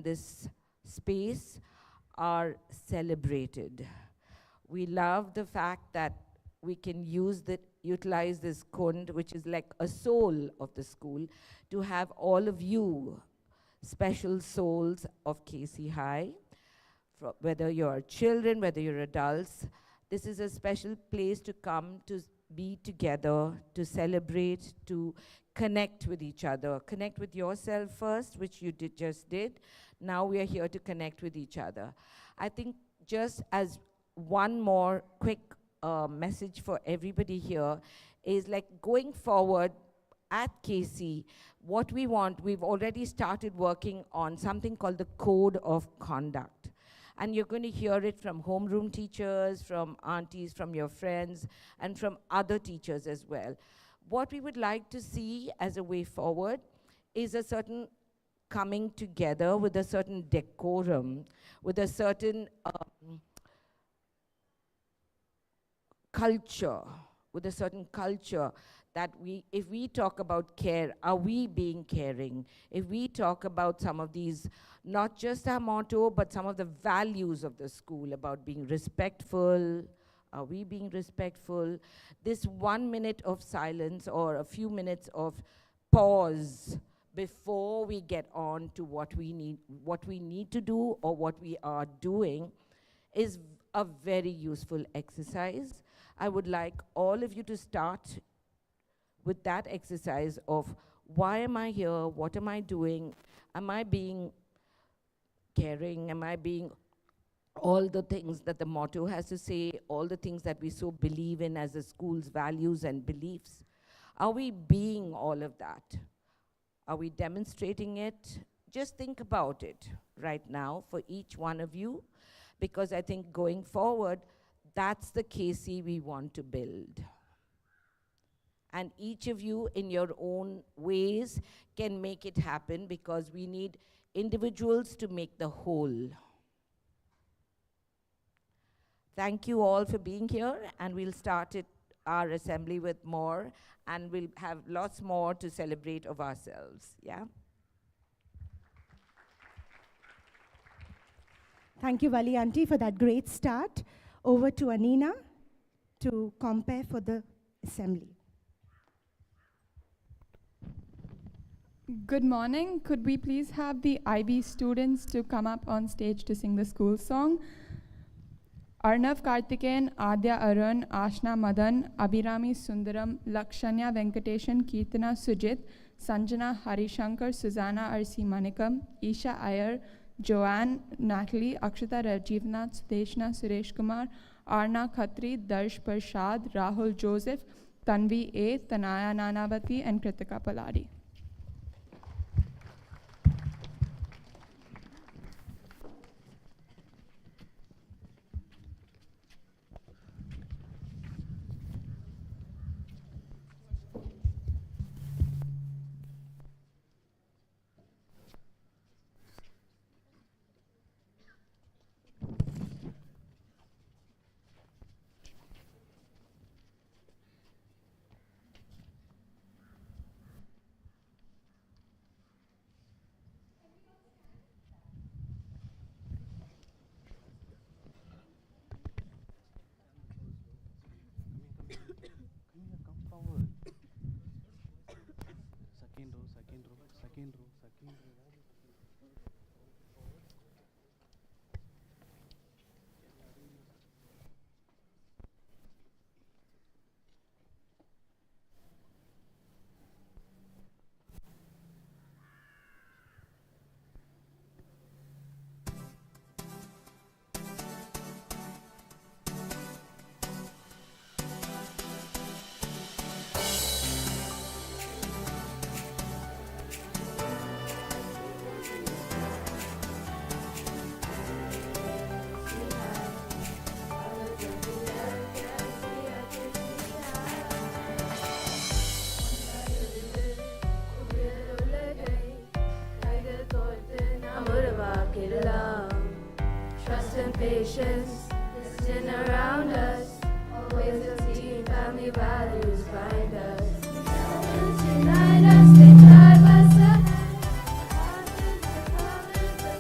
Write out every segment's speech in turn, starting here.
this space are celebrated. We love the fact that we can utilize this kund, which is like a soul of the school, to have all of you special souls of KC High, whether you're children, whether you're adults. This is a special place to come to be together, to celebrate, to connect with each other. Connect with yourself first, which you just did. Now we are here to connect with each other. I think just as one more quick message for everybody here is like going forward at KC, what we want, we've already started working on something called the Code of Conduct. And you're going to hear it from homeroom teachers, from aunties, from your friends, and from other teachers as well. What we would like to see as a way forward is a certain coming together with a certain decorum, with a certain culture, that if we talk about care, are we being caring? If we talk about some of these, not just our motto, but some of the values of the school about being respectful, are we being respectful? This 1 minute of silence or a few minutes of pause before we get on to what we need to do or what we are doing is a very useful exercise. I would like all of you to start with that exercise of why am I here? What am I doing? Am I being caring? Am I being all the things that the motto has to say, all the things that we so believe in as a school's values and beliefs? Are we being all of that? Are we demonstrating it? Just think about it right now for each one of you, because I think going forward, that's the KC we want to build. And each of you in your own ways can make it happen, because we need individuals to make the whole. Thank you all for being here, and we'll start our assembly with more, and we'll have lots more to celebrate of ourselves, yeah? Thank you, Vali Auntie, for that great start. Over to Anina to compare for the assembly. Good morning. Could we please have the IB students to come up on stage to sing the school song? Arnav Karthikeyan, Adya Arun, Ashna Madan, Abhirami Sundaram, Lakshanya Venkateshan, Kirtana Sujit, Sanjana Harishankar, Susanna R.C. Manikam, Isha Iyer, Joanne, Natalie, Akshita Rajivnath, Sudeshna Suresh Kumar, Arna Khatri, Darsh Parshad, Rahul Joseph, Tanvi A, Tanaya Nanavati, and Kritika Palari. Trust and patience, listen around us. Always a team, family values bind us. Unite us, they drive us ahead. Causes the colors of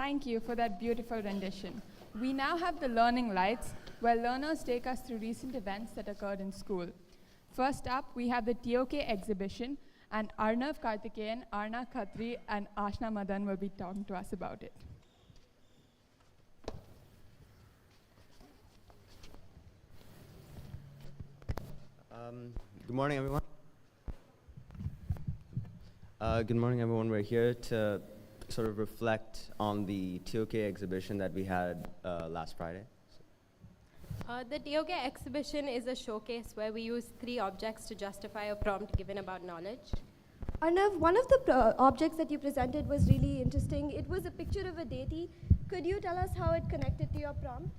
Thank you for that beautiful rendition. We now have the Learning Lights, where learners take us through recent events that occurred in school. First up, we have the TOK exhibition, and Arnav Karthikeyan, Arna Khatri, and Ashna Madan will be talking to us about it. Good morning, everyone. Good morning, everyone. We're here to sort of reflect on the TOK exhibition that we had last Friday. The TOK exhibition is a showcase where we use 3 objects to justify a prompt given about knowledge. Arnav, one of the objects that you presented was really interesting. It was a picture of a deity. Could you tell us how it connected to your prompt?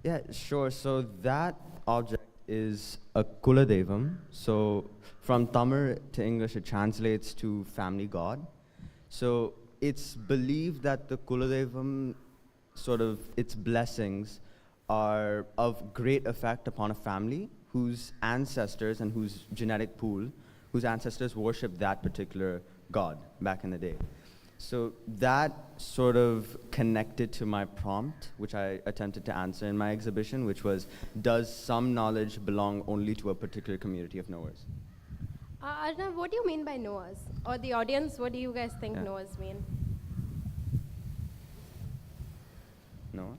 Yeah, sure. So that object is a Kuladevam. So from Tamil to English, it translates to family god. So it's believed that the Kuladevam, sort of its blessings, are of great effect upon a family whose ancestors and whose genetic pool, whose ancestors worshiped that particular god back in the day. So that sort of connected to my prompt, which I attempted to answer in my exhibition, which was, does some knowledge belong only to a particular community of knowers? Arnav, what do you mean by knowers? Or the audience, what do you guys think Yeah. knowers mean? No?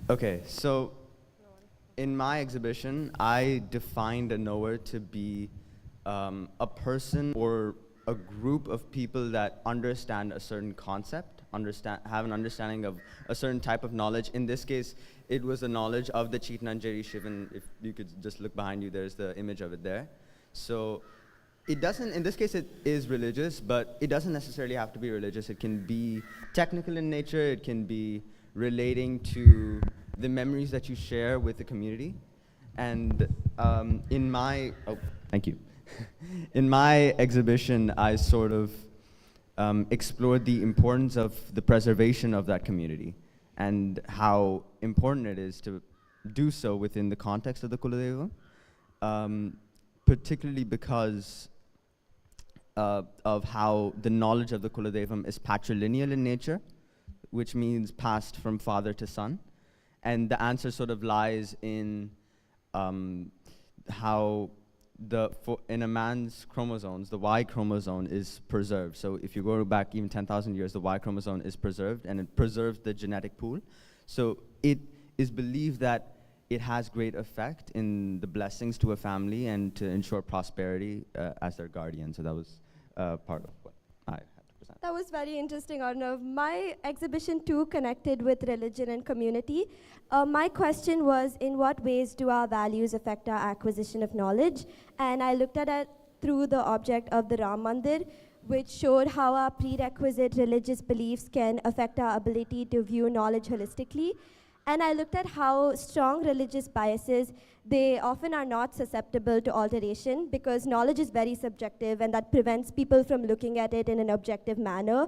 Okay, so in my exhibition, I defined a knower to be a person or a group of people that understand a certain concept, have an understanding of a certain type of knowledge. In this case, it was the knowledge of the Skandagiri Shivan. If you could just look behind you, there's the image of it there. So it doesn't, in this case it is religious, but it doesn't necessarily have to be religious. It can be technical in nature, it can be relating to the memories that you share with the community. And in my, thank you. In my exhibition, I sort of explored the importance of the preservation of that community and how important it is to do so within the context of the Kuladeva, particularly because of how the knowledge of the Kuladevam is patrilineal in nature, which means passed from father to son. And the answer sort of lies in how in a man's chromosomes, the Y chromosome is preserved. So if you go back even 10,000 years, the Y chromosome is preserved, and it preserves the genetic pool. So it is believed that it has great effect in the blessings to a family and to ensure prosperity as their guardian. So that was part of what I had to present. That was very interesting, Arnav. My exhibition too connected with religion and community. My question was, in what ways do our values affect our acquisition of knowledge? And I looked at it through the object of the Ram Mandir, which showed how our prerequisite religious beliefs can affect our ability to view knowledge holistically. And I looked at how strong religious biases, they often are not susceptible to alteration because knowledge is very subjective, and that prevents people from looking at it in an objective manner.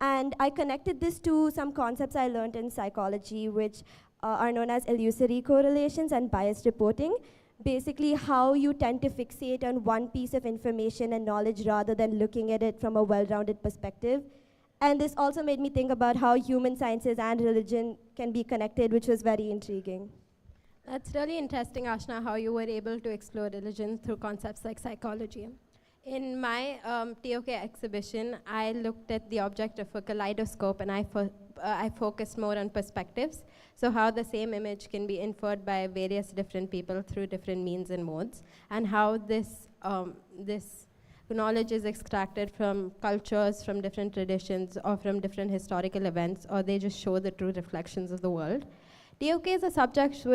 And I connected this to some concepts I learned in psychology, which are known as illusory correlations and biased reporting. Basically, how you tend to fixate on one piece of information and knowledge rather than looking at it from a well-rounded perspective. And this also made me think about how human sciences and religion can be connected, which was very intriguing. That's really interesting, Ashna, how you were able to explore religion through concepts like psychology. In my TOK exhibition, I looked at the object of a kaleidoscope, and I focused more on perspectives. So how the same image can be inferred by various different people through different means and modes, and how this knowledge is extracted from cultures, from different traditions, or from different historical events, or they just show the true reflections of the world. TOK is a subject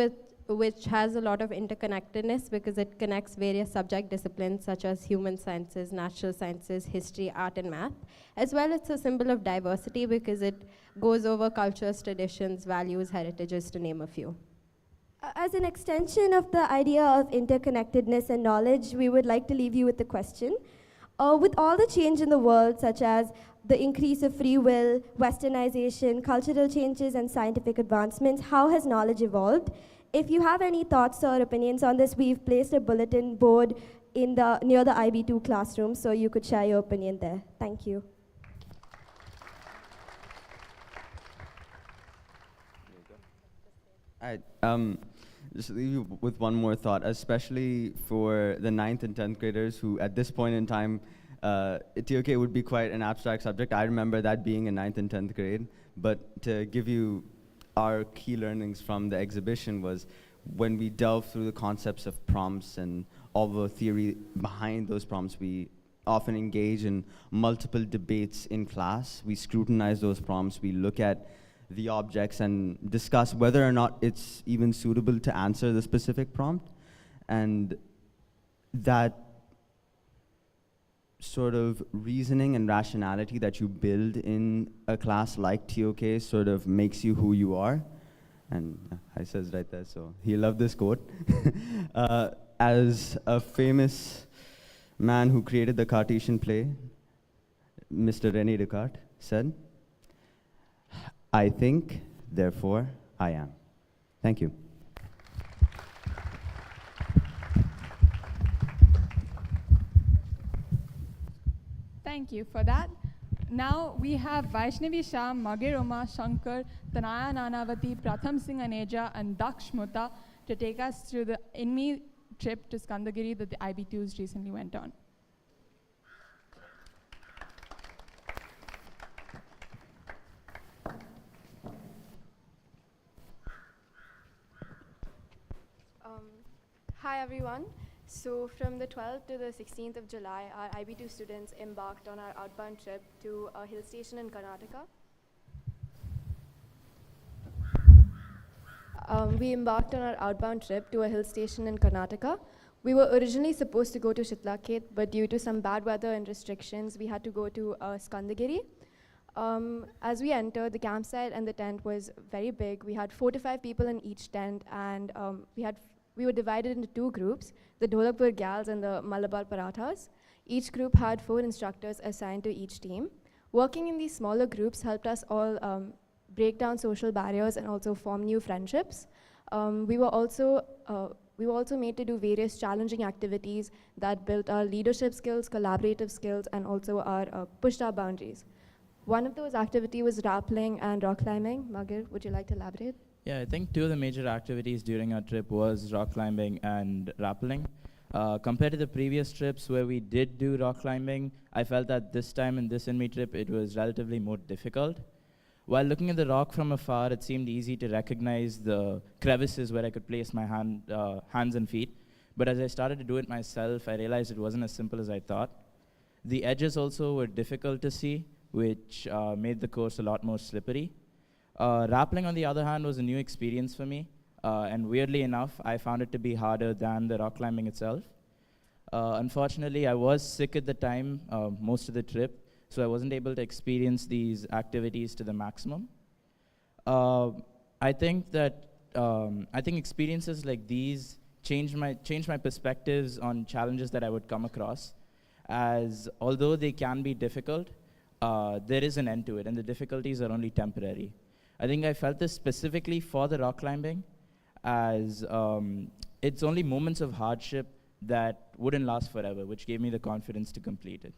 which has a lot of interconnectedness because it connects various subject disciplines such as human sciences, natural sciences, history, art, and math. As well, it's a symbol of diversity because it goes over cultures, traditions, values, heritages, to name a few. As an extension of the idea of interconnectedness and knowledge, we would like to leave you with the question. With all the change in the world, such as the increase of free will, westernization, cultural changes, and scientific advancements, how has knowledge evolved? If you have any thoughts or opinions on this, we've placed a bulletin board near the IB 2 classroom, so you could share your opinion there. Thank you. I just leave you with one more thought, especially for the 9th and 10th graders who, at this point in time, TOK would be quite an abstract subject. I remember that being in 9th and 10th grade. But to give you our key learnings from the exhibition was when we delve through the concepts of prompts and all the theory behind those prompts, we often engage in multiple debates in class. We scrutinize those prompts. We look at the objects and discuss whether or not it's even suitable to answer the specific prompt. And that sort of reasoning and rationality that you build in a class like TOK sort of makes you who you are. And I says right there, so he loved this quote. As a famous man who created the Cartesian play, Mr. René Descartes, said, "I think, therefore I am." Thank you. Thank you for that. Now we have Vaishnavi Shah, Magir Uma Shankar, Tanaya Nanavati, Pratham Singh Aneja, and Daksh Mutta to take us through the INME trip to Skandagiri that the IB2s recently went on. Hi everyone. So from the 12th to the 16th of July, our IB2 students embarked on our outbound trip to a hill station in Karnataka. We embarked on our outbound trip to a hill station in Karnataka. We were originally supposed to go to Shitlakhet, but due to some bad weather and restrictions, we had to go to Skandagiri. As we entered, the campsite and the tent was very big. We had 4 to 5 people in each tent, and we were divided into 2 groups, the Dholakpur Gals and the Malabar Parathas. Each group had 4 instructors assigned to each team. Working in these smaller groups helped us all break down social barriers and also form new friendships. We were also made to do various challenging activities that built our leadership skills, collaborative skills, and also pushed our boundaries. One of those activities was rappelling and rock climbing. Magir, would you like to elaborate? Yeah, I think 2 of the major activities during our trip was rock climbing and rappelling. Compared to the previous trips where we did do rock climbing, I felt that this time in this INME trip, it was relatively more difficult. While looking at the rock from afar, it seemed easy to recognize the crevices where I could place my hands and feet. But as I started to do it myself, I realized it wasn't as simple as I thought. The edges also were difficult to see, which made the course a lot more slippery. Rappelling, on the other hand, was a new experience for me, and weirdly enough, I found it to be harder than the rock climbing itself. Unfortunately, I was sick at the time, most of the trip, so I wasn't able to experience these activities to the maximum. I think experiences like these changed my perspectives on challenges that I would come across, as although they can be difficult, there is an end to it, and the difficulties are only temporary. I think I felt this specifically for the rock climbing, as it's only moments of hardship that wouldn't last forever, which gave me the confidence to complete it.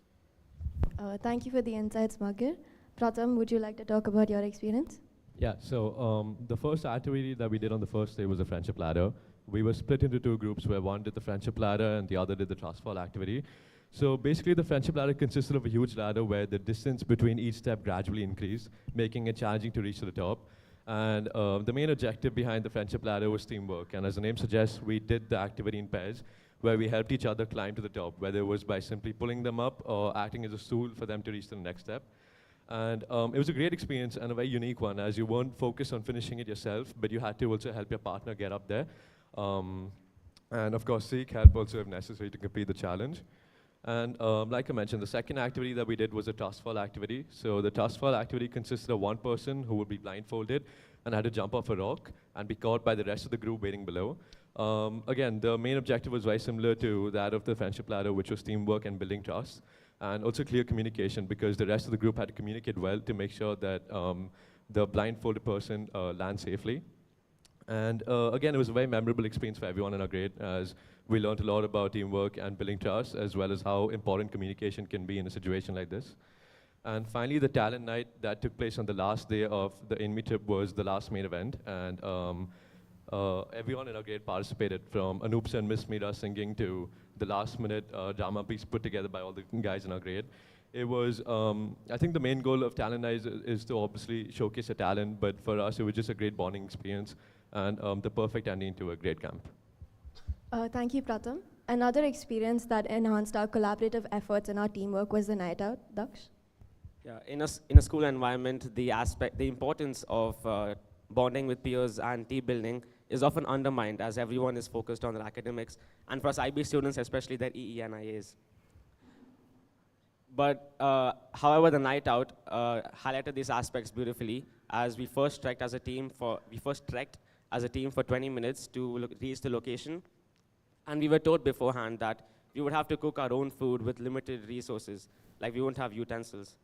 Thank you for the insights, Magir. Pratham, would you like to talk about your experience? Yeah, so the first activity that we did on the first day was a friendship ladder. We were split into 2 groups where one did the friendship ladder and the other did the trust fall activity. So basically the friendship ladder consisted of a huge ladder where the distance between each step gradually increased, making it challenging to reach to the top. And the main objective behind the friendship ladder was teamwork. And as the name suggests, we did the activity in pairs, where we helped each other climb to the top, whether it was by simply pulling them up or acting as a stool for them to reach to the next step. And it was a great experience and a very unique one, as you weren't focused on finishing it yourself, but you had to also help your partner get up there. And of course, seek help also if necessary to complete the challenge. And like I mentioned, the second activity that we did was a toss fall activity. So the toss fall activity consisted of one person who would be blindfolded and had to jump off a rock and be caught by the rest of the group waiting below. Again, the main objective was very similar to that of the friendship ladder, which was teamwork and building trust, and also clear communication, because the rest of the group had to communicate well to make sure that the blindfolded person lands safely. And again, it was a very memorable experience for everyone in our grade, as we learned a lot about teamwork and building trust, as well as how important communication can be in a situation like this. And finally, the talent night that took place on the last day of the INME trip was the last main event. And everyone in our grade participated, from Anoop's and Miss Meera singing to the last minute drama piece put together by all the guys in our grade. It was, I think the main goal of Talent Night is to obviously showcase a talent, but for us it was just a great bonding experience and the perfect ending to a great camp. Thank you, Pratham. Another experience that enhanced our collaborative efforts and our teamwork was the night out. Daksh? Yeah, in a school environment, the importance of bonding with peers and team building is often undermined as everyone is focused on their academics, and for us IB students, especially their EE and IAs. But however, the night out highlighted these aspects beautifully, as we first trekked as a team for 20 minutes to reach the location. And we were told beforehand that we would have to cook our own food with limited resources, like we wouldn't have utensils.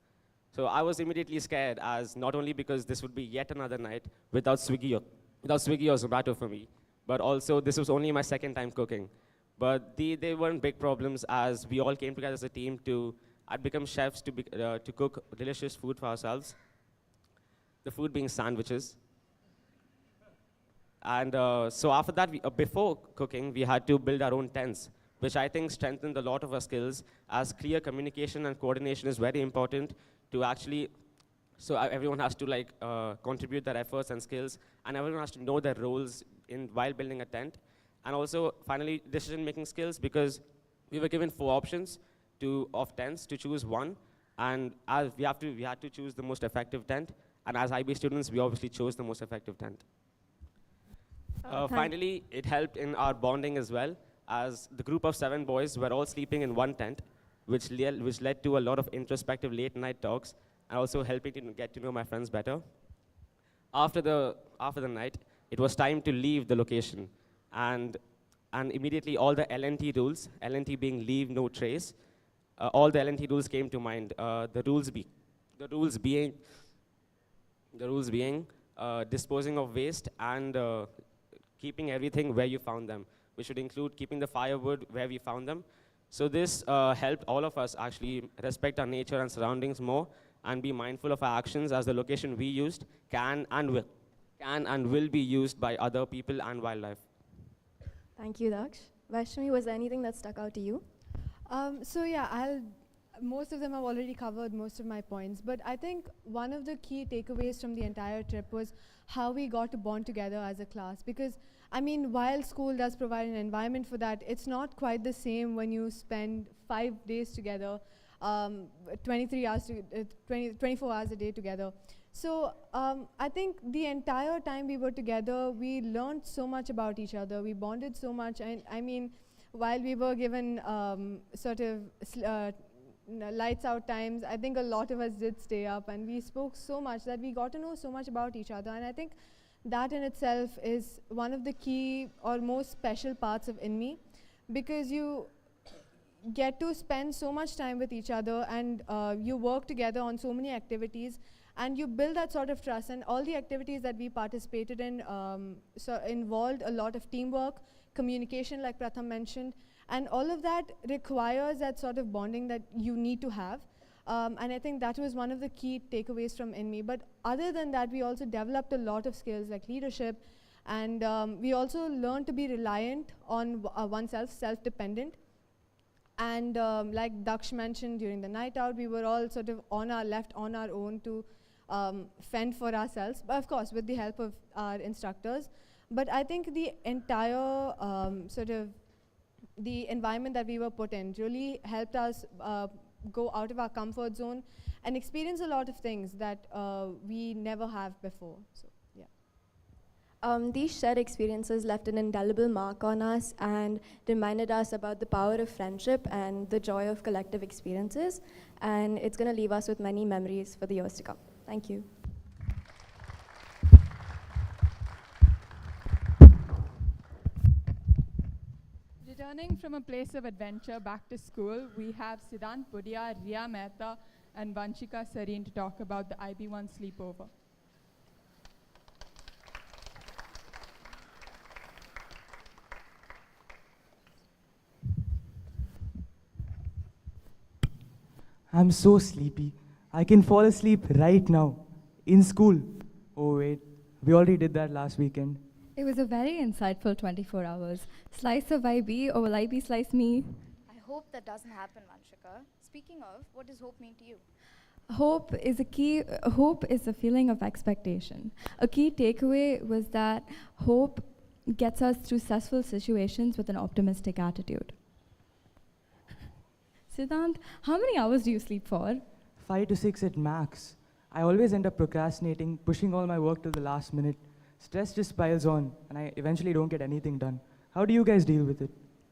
So I was immediately scared, as not only because this would be yet another night without Swiggy or Zomato for me, but also this was only my second time cooking. But they weren't big problems, as we all came together as a team I'd become chefs to cook delicious food for ourselves. The food being sandwiches. And so after that, before cooking, we had to build our own tents, which I think strengthened a lot of our skills, as clear communication and coordination is very important to actually, so everyone has to contribute their efforts and skills, and everyone has to know their roles while building a tent. And also, finally, decision-making skills, because we were given 4 options of tents to choose one, and as we had to choose the most effective tent, and as IB students, we obviously chose the most effective tent. Finally, it helped in our bonding as well, as the group of 7 boys were all sleeping in one tent, which led to a lot of introspective late-night talks, and also helping to get to know my friends better. After the night, it was time to leave the location, and immediately all the LNT rules, LNT being leave no trace, all the LNT rules came to mind. The rules being disposing of waste and keeping everything where you found them, which would include keeping the firewood where we found them. So this helped all of us actually respect our nature and surroundings more and be mindful of our actions, as the location we used can and will be used by other people and wildlife. Thank you, Daksh. Vaishnavi, was there anything that stuck out to you? So yeah, most of them have already covered most of my points, but I think one of the key takeaways from the entire trip was how we got to bond together as a class. Because, I mean, while school does provide an environment for that, it's not quite the same when you spend 5 days together, 24 hours a day together. So I think the entire time we were together, we learned so much about each other, we bonded so much, and I mean, while we were given lights out times, I think a lot of us did stay up, and we spoke so much that we got to know so much about each other. And I think that in itself is one of the key or most special parts of INME, because you get to spend so much time with each other, and you work together on so many activities, and you build that sort of trust. And all the activities that we participated in involved a lot of teamwork, communication, like Pratham mentioned, and all of that requires that sort of bonding that you need to have. And I think that was one of the key takeaways from INME. But other than that, we also developed a lot of skills like leadership, and we also learned to be reliant on oneself, self-dependent. And like Daksh mentioned, during the night out, we were all sort of left on our own to fend for ourselves, but of course with the help of our instructors. But I think the entire the environment that we were put in really helped us go out of our comfort zone and experience a lot of things that we never have before. So, yeah. These shared experiences left an indelible mark on us and reminded us about the power of friendship and the joy of collective experiences. And it's going to leave us with many memories for the years to come. Thank you. Returning from a place of adventure back to school, we have Siddhant Pudia, Riya Mehta, and Vanshika Sareen to talk about the IB1 sleepover. I'm so sleepy. I can fall asleep right now. In school. Oh wait, we already did that last weekend. It was a very insightful 24 hours. Slice of IB or will IB slice me? I hope that doesn't happen, Vanshika. Speaking of, what does hope mean to you? Hope is a feeling of expectation. A key takeaway was that hope gets us through stressful situations with an optimistic attitude. Siddhant, how many hours do you sleep for? 5 to 6 at max. I always end up procrastinating, pushing all my work till the last minute. Stress just piles on, and I eventually don't get anything done. How do you guys deal with it?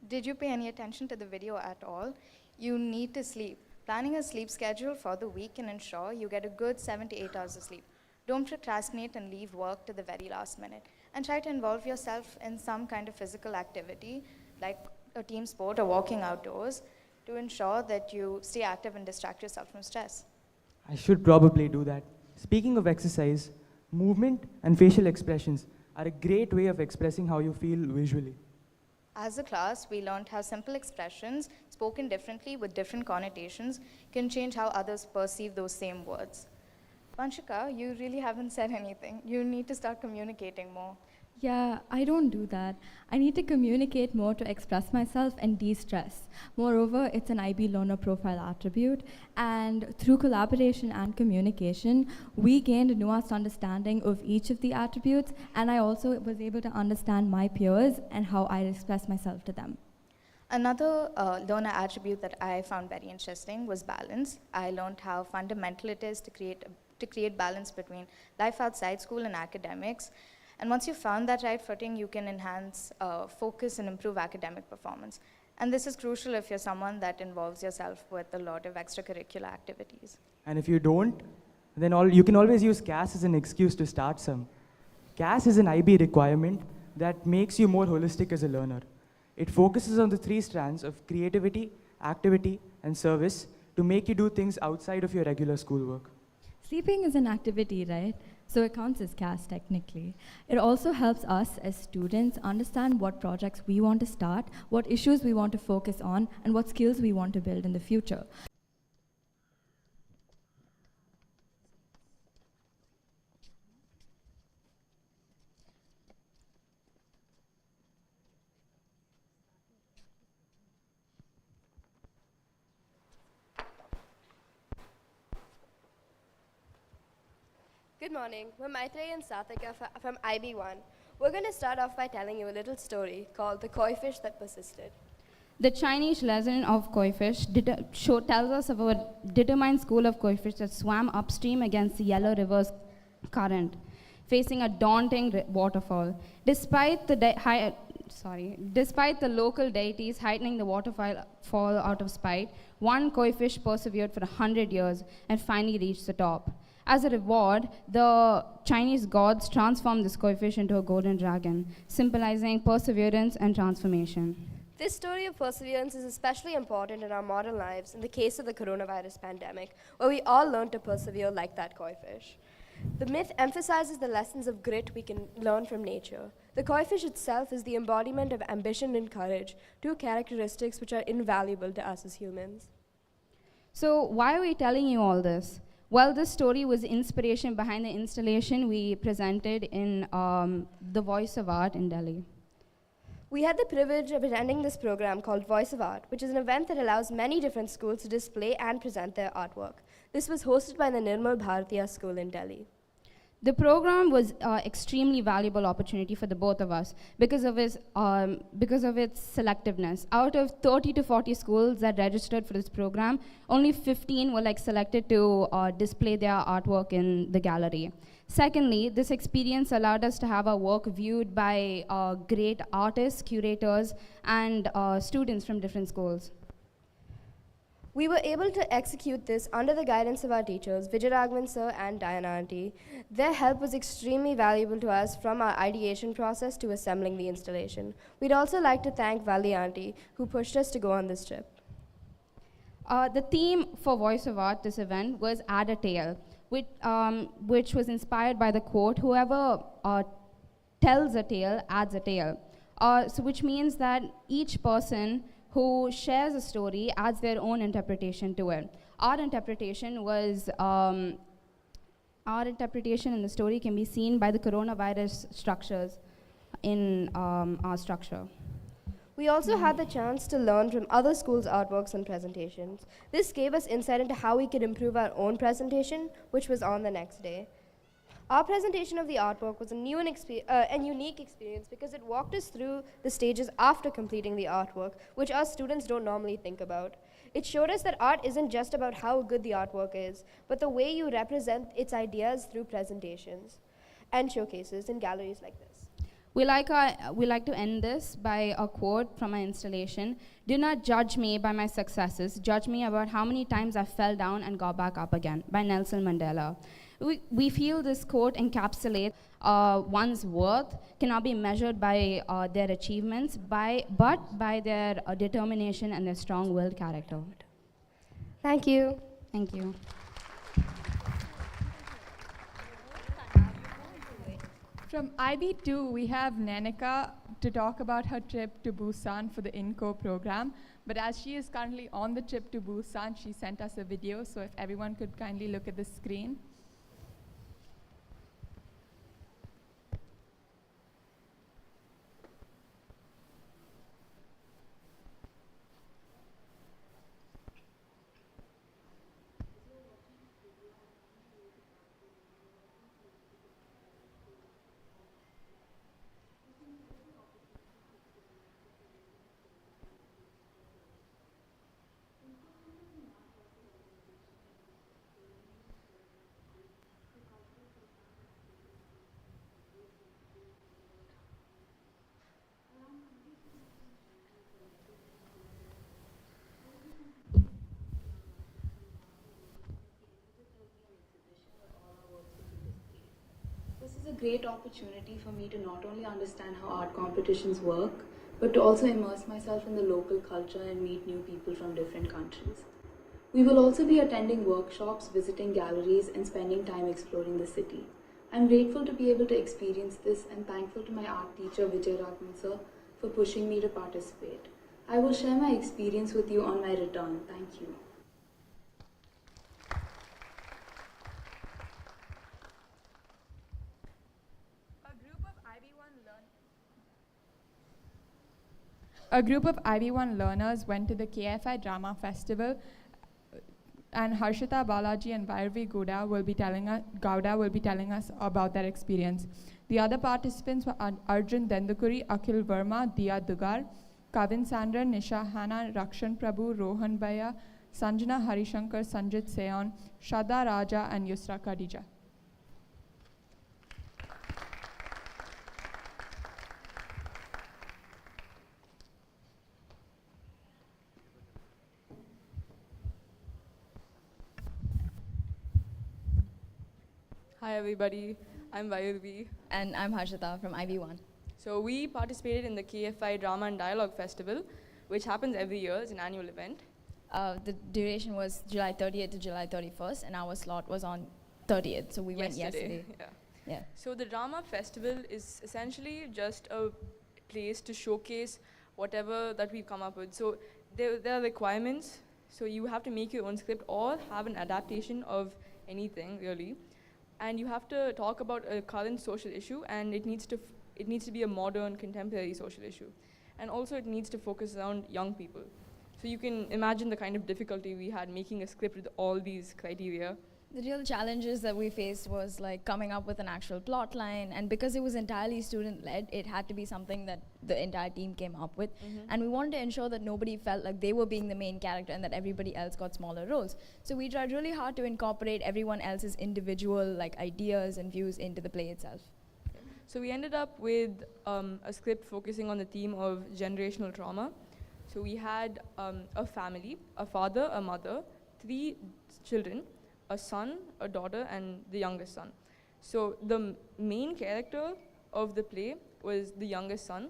Did you pay any attention to the video at all? You need to sleep. Planning a sleep schedule for the week can ensure you get a good 7 to 8 hours of sleep. Don't procrastinate and leave work to the very last minute. And try to involve yourself in some kind of physical activity, like a team sport or walking outdoors, to ensure that you stay active and distract yourself from stress. I should probably do that. Speaking of exercise, movement and facial expressions are a great way of expressing how you feel visually. As a class, we learned how simple expressions, spoken differently with different connotations, can change how others perceive those same words. Vanshika, you really haven't said anything. You need to start communicating more. Yeah, I don't do that. I need to communicate more to express myself and de-stress. Moreover, it's an IB learner profile attribute, and through collaboration and communication, we gained a nuanced understanding of each of the attributes, and I also was able to understand my peers and how I express myself to them. Another learner attribute that I found very interesting was balance. I learned how fundamental it is to create balance between life outside school and academics. And once you've found that right footing, you can enhance focus and improve academic performance. And this is crucial if you're someone that involves yourself with a lot of extracurricular activities. And if you don't, then you can always use CAS as an excuse to start some. CAS is an IB requirement that makes you more holistic as a learner. It focuses on the 3 strands of creativity, activity, and service to make you do things outside of your regular schoolwork. Sleeping is an activity, right? So it counts as CAS technically. It also helps us as students understand what projects we want to start, what issues we want to focus on, and what skills we want to build in the future. Good morning. We're Maitreyi and Sathika from IB1. We're going to start off by telling you a little story called The Koi Fish That Persisted. The Chinese legend of koi fish tells us of a determined school of koi fish that swam upstream against the Yellow River's current, facing a daunting waterfall. Despite the local deities heightening the waterfall out of spite, one koi fish persevered for 100 years and finally reached the top. As a reward, the Chinese gods transformed this koi fish into a golden dragon, symbolizing perseverance and transformation. This story of perseverance is especially important in our modern lives in the case of the coronavirus pandemic, where we all learned to persevere like that koi fish. The myth emphasizes the lessons of grit we can learn from nature. The koi fish itself is the embodiment of ambition and courage, 2 characteristics which are invaluable to us as humans. So why are we telling you all this? Well, this story was the inspiration behind the installation we presented in the Voice of Art in Delhi. We had the privilege of attending this program called Voice of Art, which is an event that allows many different schools to display and present their artwork. This was hosted by the Nirmal Bharatiya School in Delhi. The program was extremely valuable opportunity for the both of us because of its selectiveness. Out of 30 to 40 schools that registered for this program, only 15 were selected to display their artwork in the gallery. Secondly, this experience allowed us to have our work viewed by great artists, curators, and students from different schools. We were able to execute this under the guidance of our teachers, Vijayaraghavan sir and Diana auntie. Their help was extremely valuable to us from our ideation process to assembling the installation. We'd also like to thank Vali auntie, who pushed us to go on this trip. The theme for Voice of Art this event was Add a Tale, which was inspired by the quote, whoever tells a tale adds a tale. Which means that each person who shares a story adds their own interpretation to it. Our interpretation in the story can be seen by the coronavirus structures. in our structure. We also had the chance to learn from other schools' artworks and presentations. This gave us insight into how we could improve our own presentation, which was on the next day. Our presentation of the artwork was a new and unique experience because it walked us through the stages after completing the artwork, which us students don't normally think about. It showed us that art isn't just about how good the artwork is, but the way you represent its ideas through presentations and showcases in galleries like this. We like to end this by a quote from my installation. "Do not judge me by my successes. Judge me about how many times I fell down and got back up again," by Nelson Mandela. We feel this quote encapsulates one's worth cannot be measured by their achievements, but by their determination and their strong-willed character. Thank you. Thank you. From IB2, we have Nanika to talk about her trip to Busan for the INCO program. But as she is currently on the trip to Busan, she sent us a video. So if everyone could kindly look at the screen. This is a great opportunity for me to not only understand how art competitions work, but to also immerse myself in the local culture and meet new people from different countries. We will also be attending workshops, visiting galleries, and spending time exploring the city. I'm grateful to be able to experience this and thankful to my art teacher Vijay Raghavan sir for pushing me to participate. I will share my experience with you on my return. Thank you. A group of IB1 learners went to the KFI Drama Festival, and Harshita Balaji and Vairavi Gowda will be telling us about their experience. The other participants were Arjun Dendukuri, Akhil Verma, Diya Dugar, Kavin Sandran, Nisha Hana, Rakshan Prabhu, Rohan Bhaiya, Sanjana Harishankar, Sanjit Seon, Shraddha Raja, and Yusra Khadija. Hi everybody, I'm Vairavi. And I'm Harshita from IB1. So we participated in the KFI Drama and Dialogue Festival, which happens every year. It's an annual event. The duration was July 30th to July 31st, and our slot was on 30th, so we went yesterday. Yeah. So the Drama Festival is essentially just a place to showcase whatever that we've come up with. So there are requirements. So you have to make your own script or have an adaptation of anything, really. And you have to talk about a current social issue, and it needs to be a modern, contemporary social issue. And also it needs to focus around young people. So you can imagine the kind of difficulty we had making a script with all these criteria. The real challenges that we faced was like coming up with an actual plot line, and because it was entirely student-led, it had to be something that the entire team came up with. And we wanted to ensure that nobody felt like they were being the main character and that everybody else got smaller roles. So we tried really hard to incorporate everyone else's individual like ideas and views into the play itself. So we ended up with a script focusing on the theme of generational trauma. So we had a family, a father, a mother, 3 children, a son, a daughter, and the youngest son. So the main character of the play was the youngest son.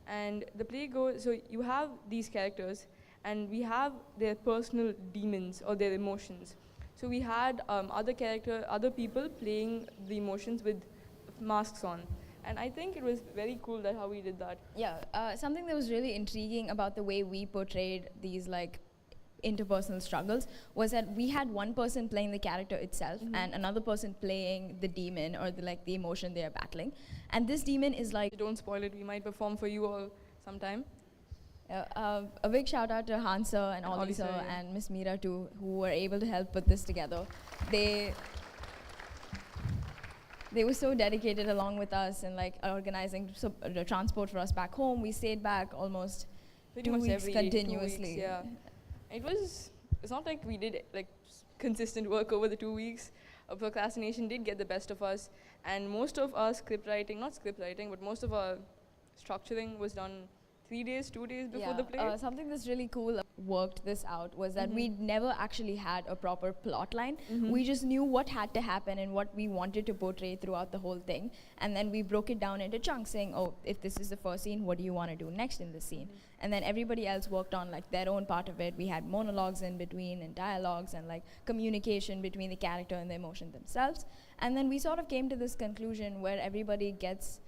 And the play goes, so you have these characters, and we have their personal demons or their emotions. So we had other people playing the emotions with masks on. And I think it was very cool that how we did that. Yeah, something that was really intriguing about the way we portrayed these like interpersonal struggles was that we had one person playing the character itself and another person playing the demon or the emotion they are battling. And this demon is like... Don't spoil it, we might perform for you all sometime. A big shout out to Hansa and Olisa and Miss Meera too, who were able to help put this together. They were so dedicated along with us and like organizing the transport for us back home. We stayed back almost Pretty 2 much weeks every continuously. 2 weeks, yeah. It's not like we did like consistent work over the 2 weeks. Procrastination did get the best of us, and most of our not script writing, but most of our structuring was done 3 days, 2 days before the play. Something that's really cool worked this out was that we never actually had a proper plot line. We just knew what had to happen and what we wanted to portray throughout the whole thing, and then we broke it down into chunks saying, oh, if this is the first scene, what do you want to do next in this scene? And then everybody else worked on like their own part of it. We had monologues in between and dialogues and like communication between the character and the emotion themselves. And then we sort of came to this conclusion where everybody gets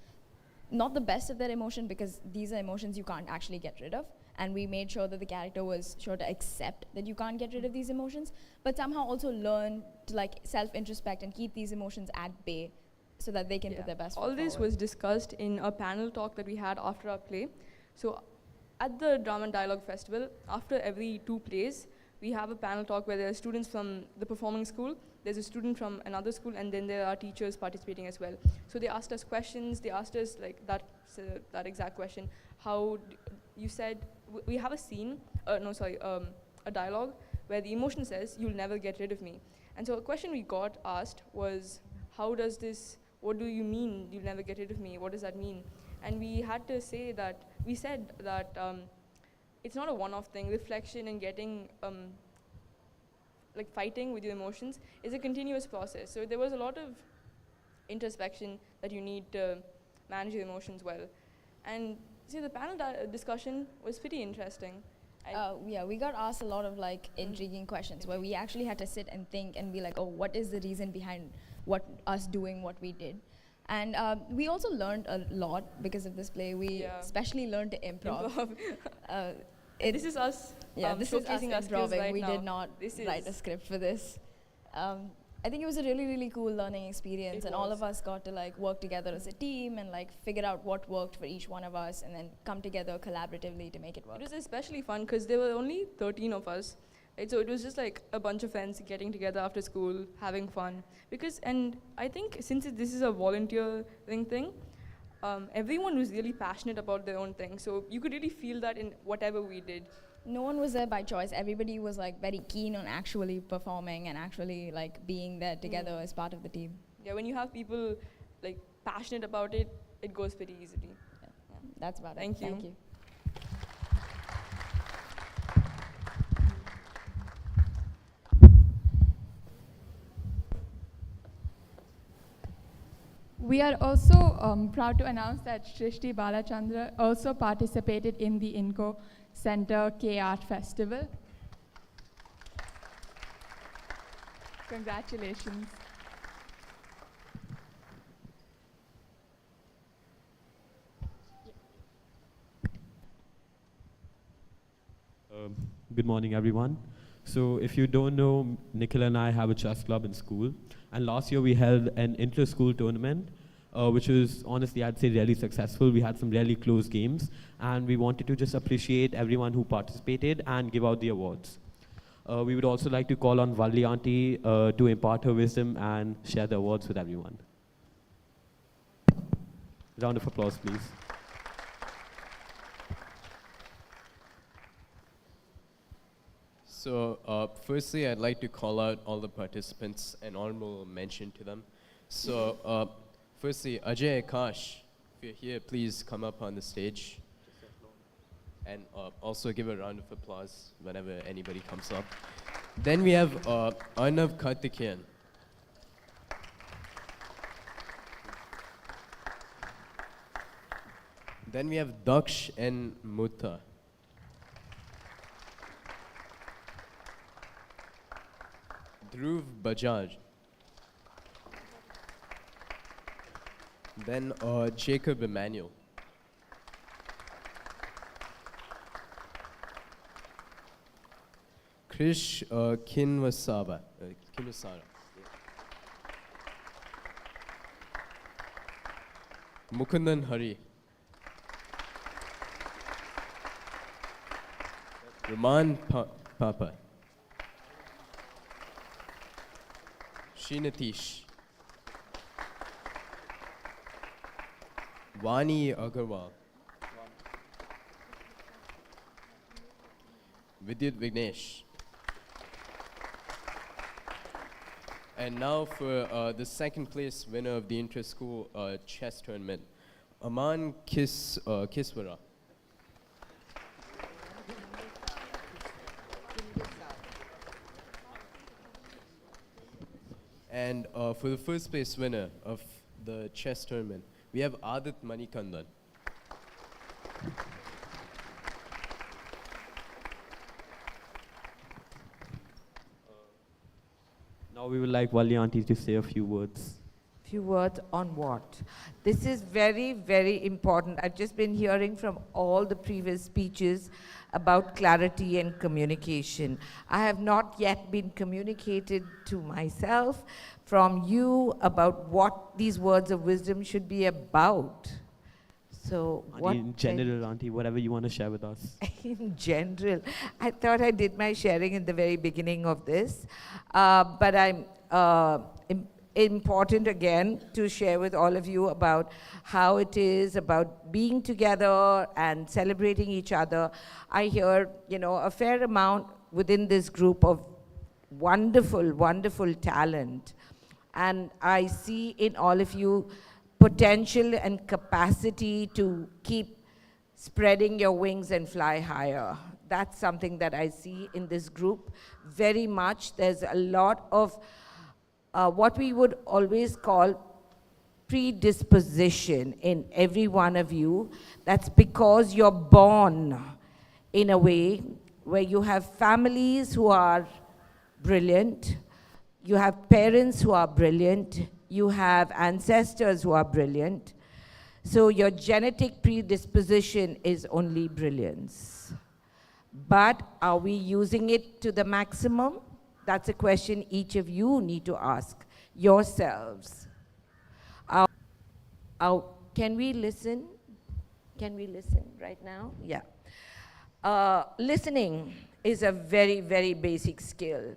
not the best of their emotion, because these are emotions you can't actually get rid of, and we made sure that the character was sure to accept that you can't get rid of these emotions, but somehow also learn to like self-introspect and keep these emotions at bay so that they can put their best foot All this forward. was discussed in a panel talk that we had after our play. So at the Drama and Dialogue Festival, after every 2 plays, we have a panel talk where there are students from the performing school, there's a student from another school, and then there are teachers participating as well. So they asked us questions, they asked us like that exact question. You said, we have a scene, a dialogue where the emotion says, you'll never get rid of me. And so a question we got asked was, what do you mean, you'll never get rid of me? What does that mean? And we had to say that, we said that it's not a one-off thing. Reflection and getting, like fighting with your emotions is a continuous process. So there was a lot of introspection that you need to manage your emotions well. And see, the panel discussion was pretty interesting. We got asked a lot of like intriguing questions where we actually had to sit and think and be like, oh, what is the reason behind us doing what we did? And we also learned a lot because of this play. We especially learned to improv. This is us this is us showcasing our skills improving. right We now. did not write a script for this. I think it was a really, really cool learning experience, and all of us got to like work together as a team and like figure out what worked for each one of us, and then come together collaboratively to make it work. It was especially fun because there were only 13 of us. Right? So it was just like a bunch of friends getting together after school, having fun. And I think since this is a volunteering thing, everyone was really passionate about their own thing. So you could really feel that in whatever we did. No one was there by choice. Everybody was like very keen on actually performing and actually like being there together as part of the team. Yeah, when you have people like passionate about it, it goes pretty easily. Yeah. That's about Thank it. you. Thank you. We are also proud to announce that Shrishti Balachandra also participated in the INCO Center K-Art Festival. Congratulations. Good morning, everyone. So if you don't know, Nikhil and I have a chess club in school. And last year we held an inter-school tournament, which was honestly, I'd say, really successful. We had some really close games. And we wanted to just appreciate everyone who participated and give out the awards. We would also like to call on Valli Auntie to impart her wisdom and share the awards with everyone. Round of applause, please. So firstly, I'd like to call out all the participants and honorable mention to them. So firstly, Ajay Akash, if you're here, please come up on the stage. And also give a round of applause whenever anybody comes up. Then we have Arnav Karthikeyan. Then we have Daksh and Mutta. Dhruv Bajaj. Then Jacob Emmanuel. Krish Kinwasara. Kinwasara. Mukundan Hari. Raman Papa. Shinatish. Vani Agarwal. Vidyut Vignesh. And now for the second place winner of the inter-school chess tournament, Aman Kiswara. And for the first place winner of the chess tournament, we have Adit Manikandan. Now we would like Wali Auntie to say a few words. Few words on what? This is very, very important. I've just been hearing from all the previous speeches about clarity and communication. I have not yet been communicated to myself from you about what these words of wisdom should be about. So Auntie, in general, Auntie, whatever you want to share with us. In general, I thought I did my sharing in the very beginning of this, but I'm important again to share with all of you about how it is about being together and celebrating each other. I hear, a fair amount within this group of wonderful, wonderful talent, and I see in all of you potential and capacity to keep spreading your wings and fly higher. That's something that I see in this group very much. There's a lot of what we would always call predisposition in every one of you. That's because you're born in a way where you have families who are brilliant, you have parents who are brilliant, you have ancestors who are brilliant. So your genetic predisposition is only brilliance. But are we using it to the maximum? That's a question each of you need to ask yourselves. Can we listen? Can we listen right now? Yeah. Listening is a very, very basic skill.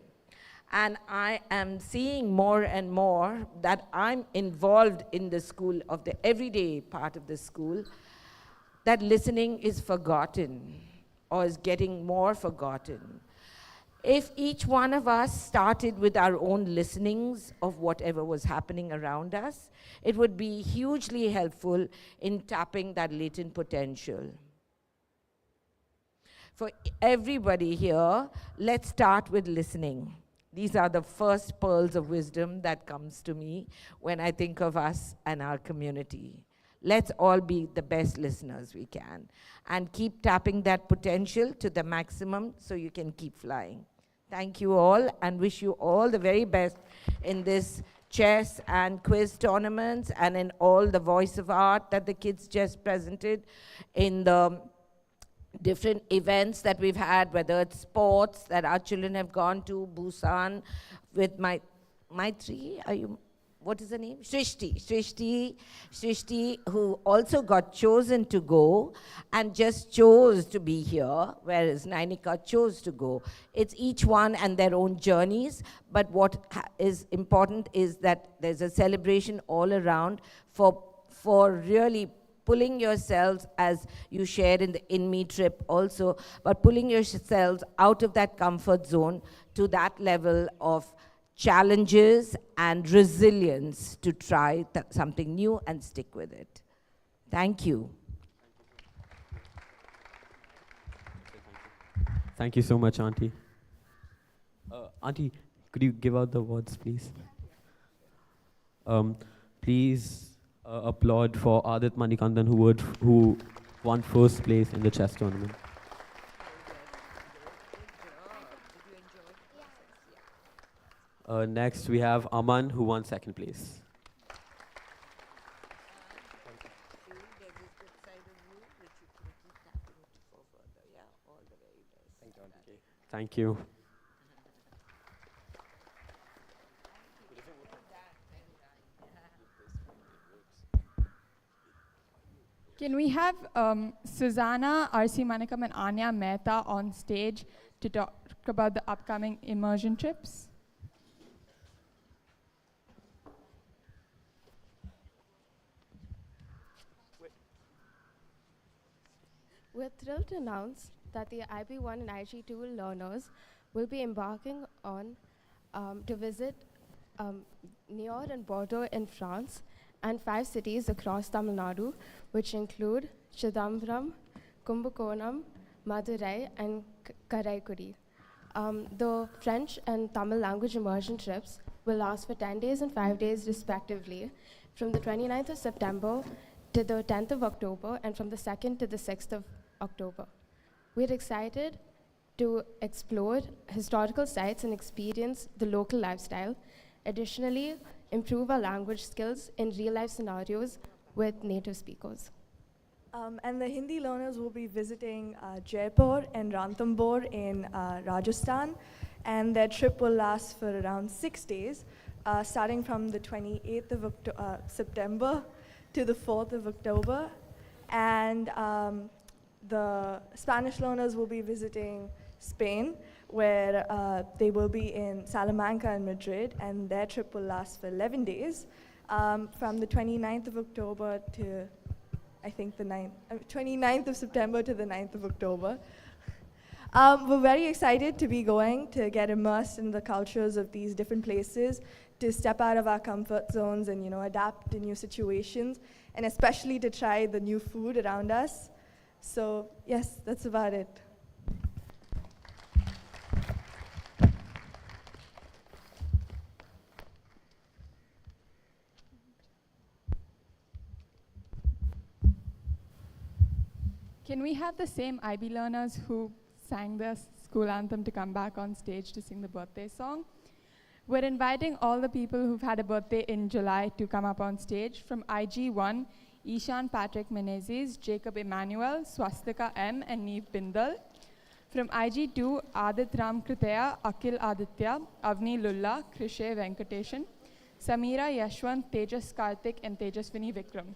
And I am seeing more and more that I'm involved in the school, of the everyday part of the school, that listening is forgotten or is getting more forgotten. If each one of us started with our own listenings of whatever was happening around us, it would be hugely helpful in tapping that latent potential. For everybody here, let's start with listening. These are the first pearls of wisdom that comes to me when I think of us and our community. Let's all be the best listeners we can and keep tapping that potential to the maximum so you can keep flying. Thank you all and wish you all the very best in this chess and quiz tournaments and in all the voice of art that the kids just presented, in the different events that we've had, whether it's sports that our children have gone to, Busan, with Maitri, what is her name? Shrishti, who also got chosen to go and just chose to be here, whereas Nainika chose to go. It's each one and their own journeys, but what is important is that there's a celebration all around for really pulling yourselves, as you shared in the In-Me trip also, but pulling yourselves out of that comfort zone to that level of challenges and resilience to try something new and stick with it. Thank you. Thank you so much, Auntie. Auntie, could you give out the words, please? Please applaud for Adit Manikandan, who won first place in the chess tournament. Next, we have Aman, who won second place. Thank you. Can we have Susanna, R.C. Manikam, and Anya Mehta on stage to talk about the upcoming immersion trips? We're thrilled to announce that the IB1 and IG2 learners will be embarking on to visit Niort and Bordeaux in France and 5 cities across Tamil Nadu, which include Chidambaram, Kumbakonam, Madurai, and Karaikudi. The French and Tamil language immersion trips will last for 10 days and 5 days respectively, from the 29th of September to the 10th of October, and from the 2nd to the 6th of October. We're excited to explore historical sites and experience the local lifestyle. Additionally, improve our language skills in real-life scenarios with native speakers. And the Hindi learners will be visiting Jaipur and Ranthambore in Rajasthan, and their trip will last for around 6 days, starting from the 28th of September to the 4th of October. And the Spanish learners will be visiting Spain, where they will be in Salamanca and Madrid, and their trip will last for 11 days, from the 29th of October to, I think, the 29th of September to the 9th of October. We're very excited to be going to get immersed in the cultures of these different places, to step out of our comfort zones and, adapt to new situations, and especially to try the new food around us. So, yes, that's about it. Can we have the same IB learners who sang the school anthem to come back on stage to sing the birthday song? We're inviting all the people who've had a birthday in July to come up on stage. From IG1, Ishan Patrick Menezes, Jacob Emmanuel, Swastika M, and Neve Bindal. From IG2, Adit Ram Kriteya, Akil Aditya, Avni Lulla, Krishe Venkateshan, Samira Yashwant, Tejas Karthik, and Tejaswini Vikram.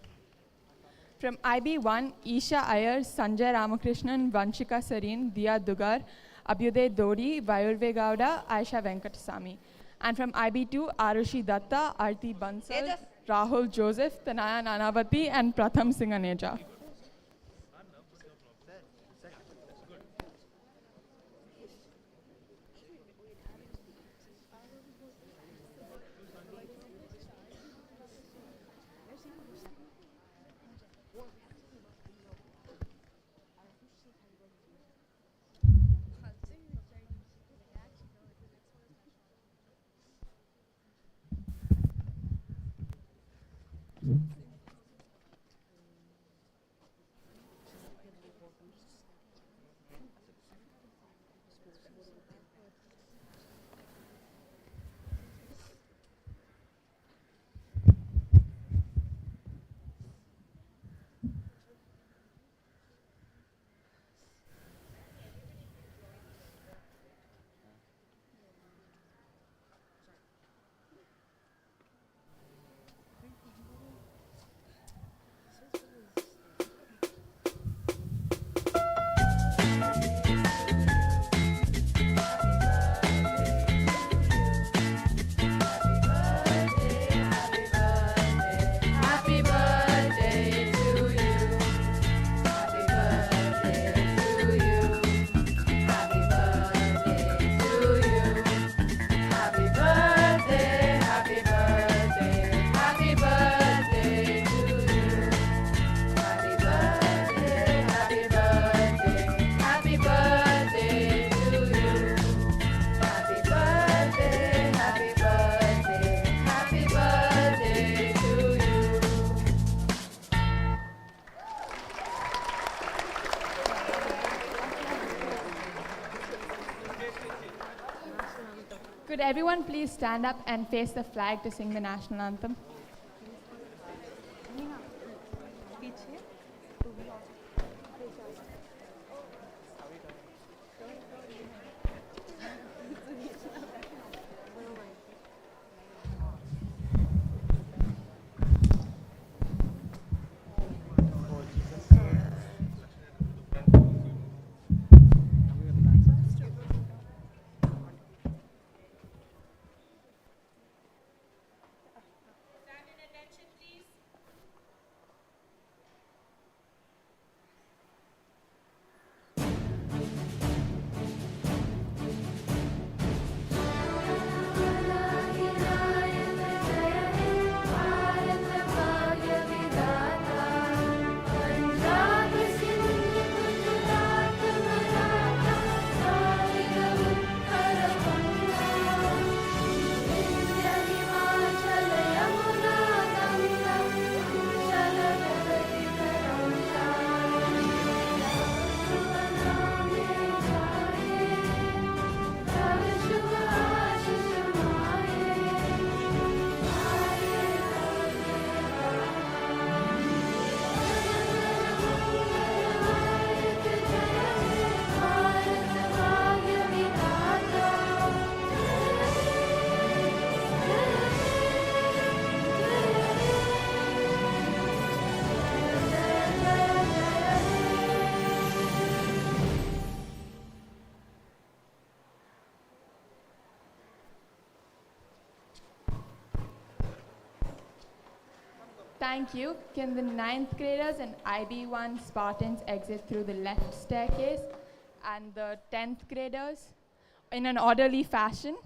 From IB1, Isha Iyer, Sanjay Ramakrishnan, Vanshika Sareen, Diya Dugar, Abhyuday Dodi, Vayurve Gowda, Aisha Venkatasamy. And from IB2, Arushi Datta, Arti Bansal, Rahul Joseph, Tanaya Nanavati, and Pratham Singaneja. Could everyone please stand up and face the flag to sing the national anthem? Thank you. Can the 9th graders and IB1 Spartans exit through the left staircase, and the 10th graders in an orderly fashion?